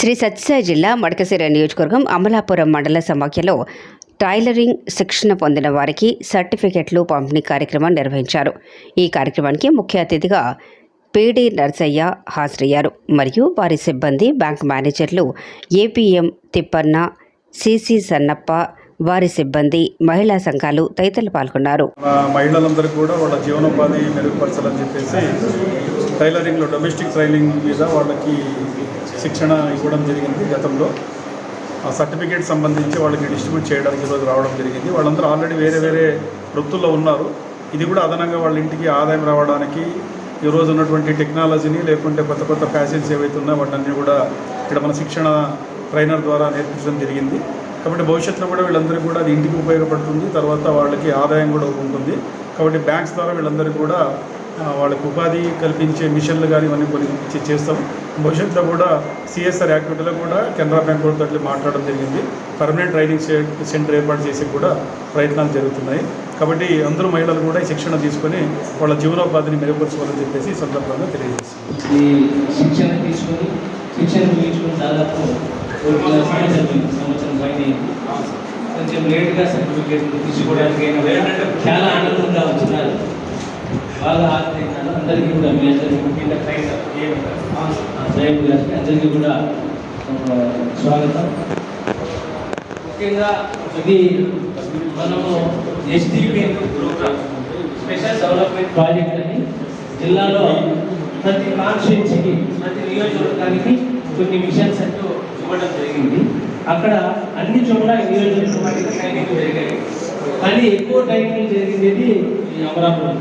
శ్రీ సత్యసాయి జిల్లా మడకశిర నియోజకవర్గం అమలాపురం మండల సమాఖ్యలో టైలరింగ్ శిక్షణ పొందిన వారికి సర్టిఫికెట్లు పంపిణీ కార్యక్రమం నిర్వహించారు. ఈ కార్యక్రమానికి ముఖ్య అతిథిగా పీడీ నర్సయ్య హాజరయ్యారు. మరియు వారి సిబ్బంది, బ్యాంక్ మేనేజర్లు, ఏపీఎం తిప్పన్న, సిసి సన్నప్ప, వారి సిబ్బంది, మహిళా సంఘాలు తదితరులు పాల్గొన్నారు. మహిళలందరూ కూడా వాళ్ళ జీవనోపాధి మెరుగుపరచాలని చెప్పేసి టైలరింగ్లో డొమెస్టిక్ ట్రైనింగ్ మీద వాళ్ళకి శిక్షణ ఇవ్వడం జరిగింది. గతంలో ఆ సర్టిఫికేట్ సంబంధించి వాళ్ళకి డిస్ట్రిబ్యూట్ చేయడానికి ఈరోజు రావడం జరిగింది. వాళ్ళందరూ ఆల్రెడీ వేరే వేరే వృత్తుల్లో ఉన్నారు. ఇది కూడా అదనంగా వాళ్ళ ఇంటికి ఆదాయం రావడానికి ఈరోజు ఉన్నటువంటి టెక్నాలజీని, లేకుంటే కొత్త కొత్త ఫ్యాషన్స్ ఏవైతే ఉన్నాయో వాటన్నీ కూడా ఇక్కడ మన శిక్షణ ట్రైనర్ ద్వారా నేర్పించడం జరిగింది. కాబట్టి భవిష్యత్తులో కూడా వీళ్ళందరికీ కూడా అది ఇంటికి ఉపయోగపడుతుంది. తర్వాత వాళ్ళకి ఆదాయం కూడా ఉంటుంది. కాబట్టి బ్యాంక్స్ ద్వారా వీళ్ళందరికీ కూడా వాళ్ళకి ఉపాధి కల్పించే మిషన్లు కానీ ఇవన్నీ కొన్ని చేస్తాం. భవిష్యత్తులో కూడా సిఎస్ఆర్ యాక్టివిటీలో కూడా కెనరా బ్యాంక్ వాళ్ళతో మాట్లాడడం జరిగింది. పర్మనెంట్ ట్రైనింగ్ సెంటర్ ఏర్పాటు చేసి కూడా ప్రయత్నాలు జరుగుతున్నాయి. కాబట్టి అందరూ మహిళలు కూడా ఈ శిక్షణ తీసుకొని వాళ్ళ జీవనోపాధిని మెరుగుపరచుకోవాలని చెప్పేసి ఈ సందర్భంగా తెలియజేస్తుంది. ఈ శిక్షణ తీసుకొని దాదాపు సంవత్సరం పైన కొంచెం లేట్గా సర్టిఫికేట్ తీసుకోవడానికి చాలా ఆనందంగా ఉంటున్నారు. బాగా హాజరైనారు. అందరికీ కూడా మీ అందరికీ ముఖ్యంగా సాయిబు గారికి అందరికీ కూడా స్వాగతం. ముఖ్యంగా ఇది మనము SDP program, special development project అని జిల్లాలో ప్రతి కాన్స్టిట్యున్సీకి, ప్రతి నియోజకవర్గానికి కొన్ని మిషన్స్ అంటూ ఇవ్వడం జరిగింది. అక్కడ అన్ని చోట్ల నియోజకవర్గానికి ట్రైనింగ్ జరిగాయి. కానీ ఎక్కువ ట్రైనింగ్ జరిగింది ఈ అమరాపురం.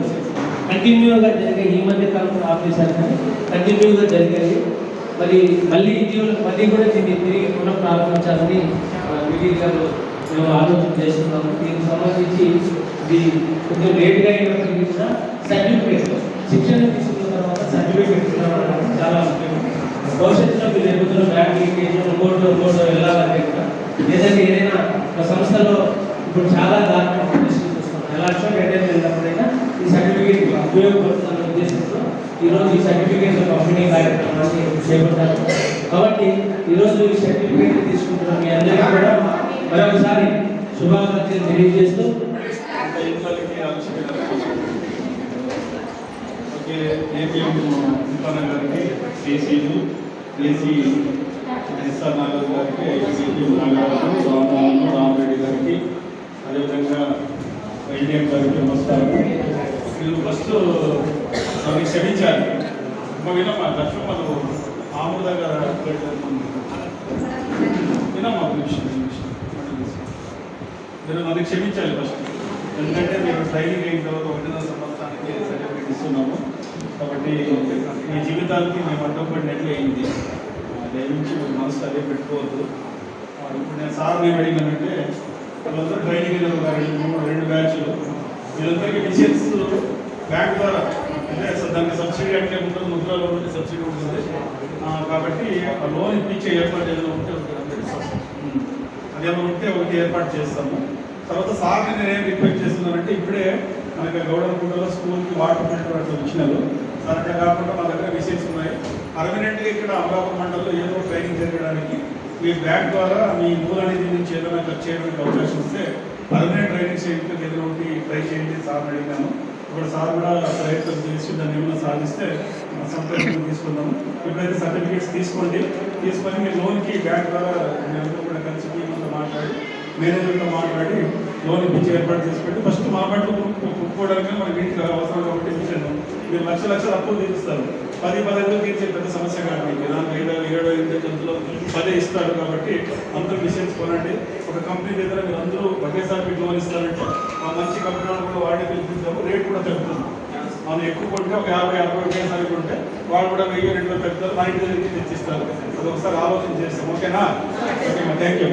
కంటిన్యూగా జరిగాయి. ఈ మధ్య కాలంలో ఆఫీసర్ కంటిన్యూగా జరిగాయి. మళ్ళీ ఇటీవల కూడా దీన్ని తిరిగి పునః ప్రారంభించాలని విధి గారు మేము ఆలోచన చేస్తున్నాము. దీనికి సంబంధించి ఇది కొంచెం లేట్గా అయినప్పటికీ కూడా సర్టిఫికేట్, శిక్షణ తీసుకున్న తర్వాత సర్టిఫికేట్ ఇవ్వడం చాలా ముఖ్యం. భవిష్యత్తులో మీరు ఎదుగుతున్న బ్యాంక్ లీకేజ్ ఇంకోటి వెళ్ళాలంటే కూడా ఏదైనా ఒక సంస్థలో ఇప్పుడు చాలా దారుణంగా పరిస్థితి ఎలక్షన్ అటెండ్ అయినప్పుడైనా ఈ సర్టిఫికేట్ ఉపయోగపడుతున్న ఉద్దేశంతో ఈరోజు ఈ సర్టిఫికేట్ పంపిణీ కార్యక్రమాన్ని చేపట్టారు. కాబట్టి ఈరోజు ఈ సర్టిఫికేట్ తీసుకుంటున్న మీ అందరికీ కూడా మరొకసారి శుభాకాంక్షలు తెలియజేస్తూ గారికి, ఏసీలు, ఏసీ ఎస్ఆర్ నాగర్ గారికి, రామరెడ్డి గారికి, అదేవిధంగా వైద్యం గారికి నమస్కారం. వీళ్ళు ఫస్ట్ మనకి క్షమించాలి. వినమ్మా లక్ష్మణ్ ఆముద గారు వినమ్మా మీరు మనకి క్షమించాలి ఫస్ట్. ఎందుకంటే మీరు ట్రైనింగ్ అయిన తర్వాత 1.5 సంవత్సరానికి సర్టిఫికేట్ ఇస్తున్నాము. కాబట్టి మీ జీవితానికి మేము అడ్డుపడినట్లు అయింది. దయవించి మీరు మనసు అదే పెట్టుకోవద్దు. ఇప్పుడు నేను సార్ మేము అడిగానంటే వాళ్ళందరూ ట్రైనింగ్ అయిన 2 బ్యాచ్లు వీళ్ళందరికీ మిషన్స్ బ్యాంక్ ద్వారా, అంటే దానికి సబ్సిడీ అంటే ఉంటుంది, ముద్ర లోన్ ఉంటే సబ్సిడీ ఉంటుంది. కాబట్టి ఆ లోన్ ఇప్పించే ఏర్పాటు ఏదైనా ఉంటే అదేమైనా ఉంటే ఒకటి ఏర్పాటు చేస్తాము. తర్వాత సార్ని నేనేం రిక్వెస్ట్ చేస్తున్నానంటే ఇప్పుడే మనకి గౌడనకుంటలో స్కూల్కి వాటర్ ఫిల్టర్ అట్లా ఇచ్చినారు. సార్ అట్లా కాకుండా మా దగ్గర మిషన్స్ ఉన్నాయి. పర్మనెంట్గా ఇక్కడ అమరాపురం మండలంలో ఏదో ట్రైనింగ్ జరగడానికి మీ బ్యాంక్ ద్వారా మీ మూలనిధి నుంచి ఏదైనా ఖర్చు చేయడానికి అవకాశం వస్తే పర్మనెంట్ ట్రైనింగ్ చేయడానికి ఏదైనా ఒకటి ట్రై చేయండి సార్ అడిగాను. ఇప్పుడు సార్ కూడా ప్రయత్నం చేసి దాన్ని ఏమైనా సాధిస్తే సంప్రదింపులు తీసుకుందాము. ఇప్పుడైతే సర్టిఫికేట్స్ తీసుకొని మీ లోన్కి బ్యాంక్ ద్వారా మేమంతా కూడా కలిసి టీంతో మాట్లాడి, మేనేజర్తో మాట్లాడి లోన్ ఇప్పించి ఏర్పాటు చేసి పెట్టి ఫస్ట్ మా బట్టలు కుట్టుకోవడానికి మనకి ఇంటికి అవసరం కాబట్టి మిషన్ మీరు లక్షలు అప్పులు తీరుస్తారు. 10-15 తీర్చే పెద్ద సమస్య కాదు. మీకు నాకు 7-8 10 ఇస్తారు. కాబట్టి అందరూ మిషన్స్ కొనండి. ఒక కంపెనీ దగ్గర మీరు అందరూ ఒకేసారి మీకు లోన్ ఇస్తారంటే ఆ మంచి కంపెనీ వాళ్ళు కూడా వాడే పిలిపిస్తాము. రేట్ కూడా తగ్గుతుంది. మనం ఎక్కువ కొంటే ఒక 50-60 ఒకేసారి కొంటే వాళ్ళు కూడా 1000-2000 పెడతారు. 90 తెచ్చిస్తారు. అది ఒకసారి ఆలోచన చేస్తాం. ఓకేనా? Okay, thank you.